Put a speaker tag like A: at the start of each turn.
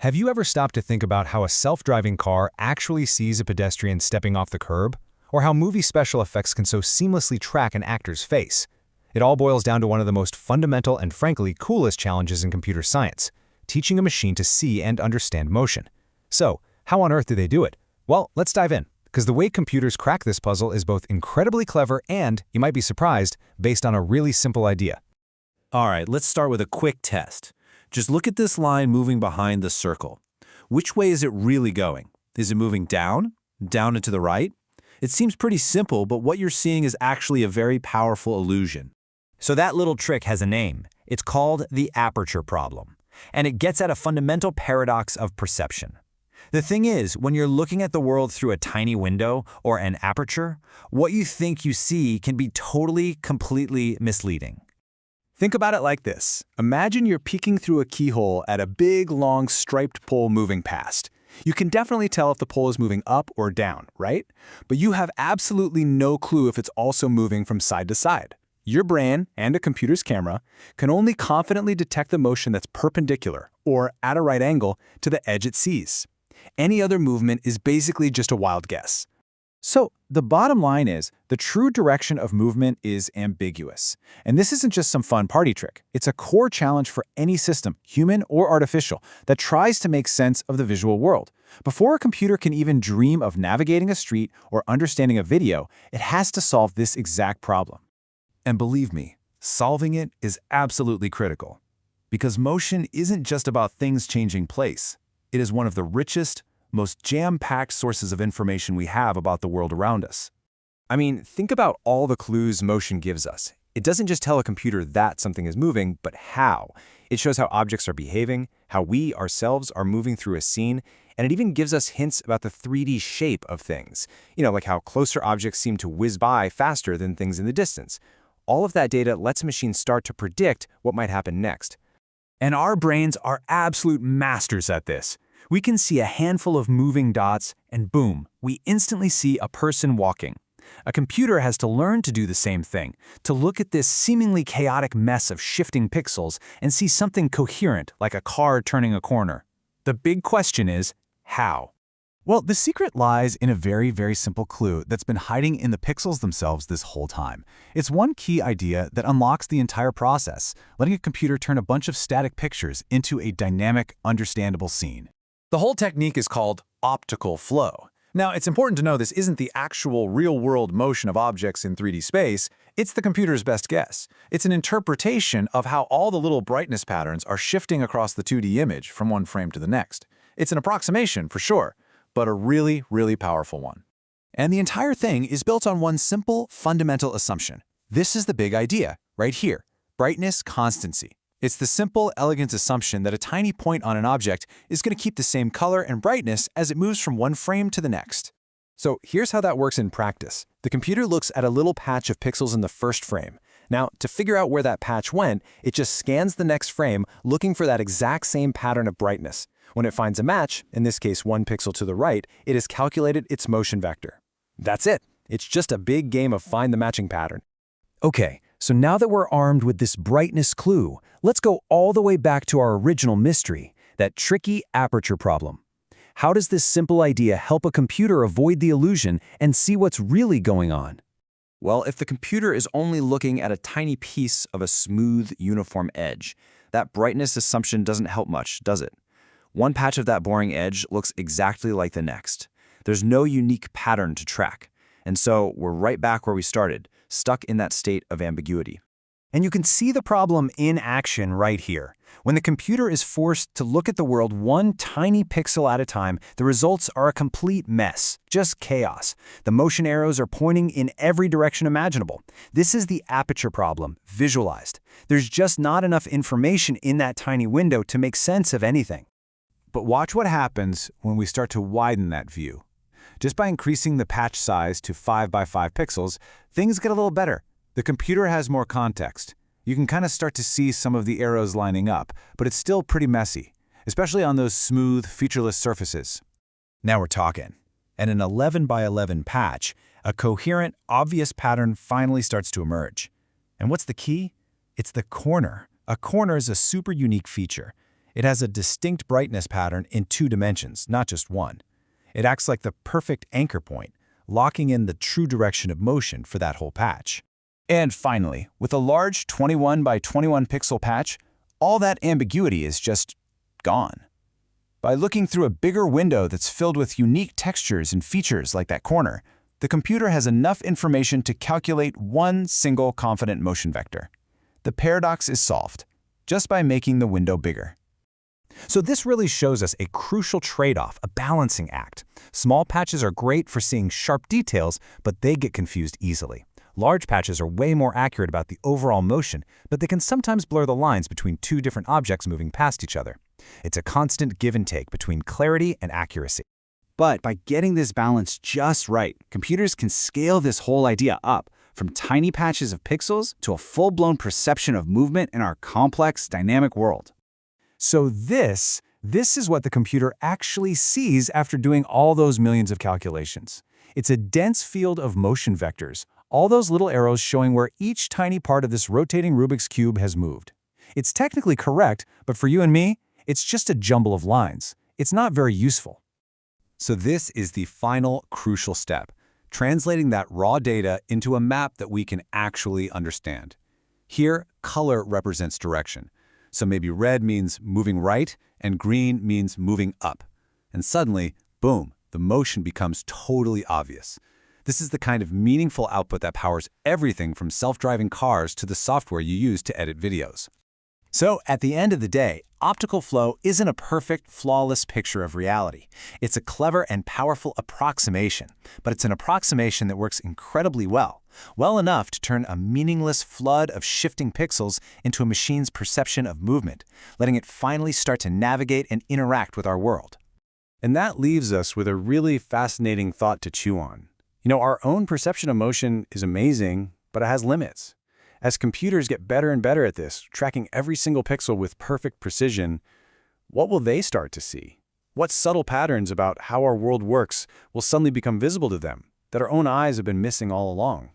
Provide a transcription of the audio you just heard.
A: Have you ever stopped to think about how a self-driving car actually sees a pedestrian stepping off the curb? Or how movie special effects can so seamlessly track an actor's face? It all boils down to one of the most fundamental and frankly coolest challenges in computer science, teaching a machine to see and understand motion. So, how on earth do they do it? Well, let's dive in, because the way computers crack this puzzle is both incredibly clever and, you might be surprised, based on a really simple idea.
B: All right, let's start with a quick test. Just look at this line moving behind the circle. Which way is it really going? Is it moving down? Down and to the right? It seems pretty simple, but what you're seeing is actually a very powerful illusion.
C: So that little trick has a name. It's called the aperture problem, and it gets at a fundamental paradox of perception. The thing is, when you're looking at the world through a tiny window or an aperture, what you think you see can be completely misleading.
D: Think about it like this. Imagine you're peeking through a keyhole at a big, long, striped pole moving past. You can definitely tell if the pole is moving up or down, right? But you have absolutely no clue if it's also moving from side to side. Your brain, and a computer's camera, can only confidently detect the motion that's perpendicular, or at a right angle, to the edge it sees. Any other movement is basically just a wild guess.
E: So, the bottom line is, the true direction of movement is ambiguous. And this isn't just some fun party trick. It's a core challenge for any system, human or artificial, that tries to make sense of the visual world. Before a computer can even dream of navigating a street or understanding a video, it has to solve this exact problem.
B: And believe me, solving it is absolutely critical. Because motion isn't just about things changing place. It is one of the richest, most jam-packed sources of information we have about the world around us.
D: I mean, think about all the clues motion gives us. It doesn't just tell a computer that something is moving, but how. It shows how objects are behaving, how we ourselves are moving through a scene, and it even gives us hints about the 3D shape of things. Like how closer objects seem to whiz by faster than things in the distance. All of that data lets machines start to predict what might happen next. And our brains are absolute masters at this. We can see a handful of moving dots, and boom, we instantly see a person walking. A computer has to learn to do the same thing, to look at this seemingly chaotic mess of shifting pixels and see something coherent, like a car turning a corner. The big question is, how?
E: Well, the secret lies in a very simple clue that's been hiding in the pixels themselves this whole time. It's one key idea that unlocks the entire process, letting a computer turn a bunch of static pictures into a dynamic, understandable scene.
B: The whole technique is called optical flow. Now, it's important to know this isn't the actual real-world motion of objects in 3D space. It's the computer's best guess. It's an interpretation of how all the little brightness patterns are shifting across the 2D image from one frame to the next. It's an approximation, for sure, but a really powerful one.
D: And the entire thing is built on one simple, fundamental assumption. This is the big idea, right here. Brightness constancy. It's the simple, elegant assumption that a tiny point on an object is going to keep the same color and brightness as it moves from one frame to the next. So here's how that works in practice. The computer looks at a little patch of pixels in the first frame. Now, to figure out where that patch went, it just scans the next frame looking for that exact same pattern of brightness. When it finds a match, in this case 1 pixel to the right, it has calculated its motion vector. That's it. It's just a big game of find the matching pattern.
F: Okay, so now that we're armed with this brightness clue, let's go all the way back to our original mystery, that tricky aperture problem. How does this simple idea help a computer avoid the illusion and see what's really going on?
D: Well, if the computer is only looking at a tiny piece of a smooth, uniform edge, that brightness assumption doesn't help much, does it? One patch of that boring edge looks exactly like the next. There's no unique pattern to track. And so we're right back where we started, stuck in that state of ambiguity.
C: And you can see the problem in action right here. When the computer is forced to look at the world one tiny pixel at a time, the results are a complete mess, just chaos. The motion arrows are pointing in every direction imaginable. This is the aperture problem, visualized. There's just not enough information in that tiny window to make sense of anything.
E: But watch what happens when we start to widen that view. Just by increasing the patch size to 5 by 5 pixels, things get a little better. The computer has more context. You can kind of start to see some of the arrows lining up, but it's still pretty messy, especially on those smooth, featureless surfaces.
D: Now we're talking. At an 11 by 11 patch, a coherent, obvious pattern finally starts to emerge. And what's the key? It's the corner. A corner is a super unique feature.
C: It has a distinct brightness pattern in 2 dimensions, not just one. It acts like the perfect anchor point, locking in the true direction of motion for that whole patch. And finally, with a large 21 by 21 pixel patch, all that ambiguity is just gone. By looking through a bigger window that's filled with unique textures and features like that corner, the computer has enough information to calculate one single confident motion vector. The paradox is solved, just by making the window bigger. So this really shows us a crucial trade-off, a balancing act. Small patches are great for seeing sharp details, but they get confused easily. Large patches are way more accurate about the overall motion, but they can sometimes blur the lines between 2 different objects moving past each other. It's a constant give and take between clarity and accuracy.
E: But by getting this balance just right, computers can scale this whole idea up from tiny patches of pixels to a full-blown perception of movement in our complex, dynamic world.
C: So this is what the computer actually sees after doing all those millions of calculations. It's a dense field of motion vectors, all those little arrows showing where each tiny part of this rotating Rubik's Cube has moved. It's technically correct, but for you and me, it's just a jumble of lines. It's not very useful.
D: So this is the final crucial step, translating that raw data into a map that we can actually understand. Here, color represents direction. So maybe red means moving right, and green means moving up. And suddenly, boom, the motion becomes totally obvious. This is the kind of meaningful output that powers everything from self-driving cars to the software you use to edit videos.
C: So, at the end of the day, optical flow isn't a perfect, flawless picture of reality. It's a clever and powerful approximation, but it's an approximation that works incredibly well enough to turn a meaningless flood of shifting pixels into a machine's perception of movement, letting it finally start to navigate and interact with our world.
D: And that leaves us with a really fascinating thought to chew on. Our own perception of motion is amazing, but it has limits. As computers get better and better at this, tracking every single pixel with perfect precision, what will they start to see? What subtle patterns about how our world works will suddenly become visible to them that our own eyes have been missing all along?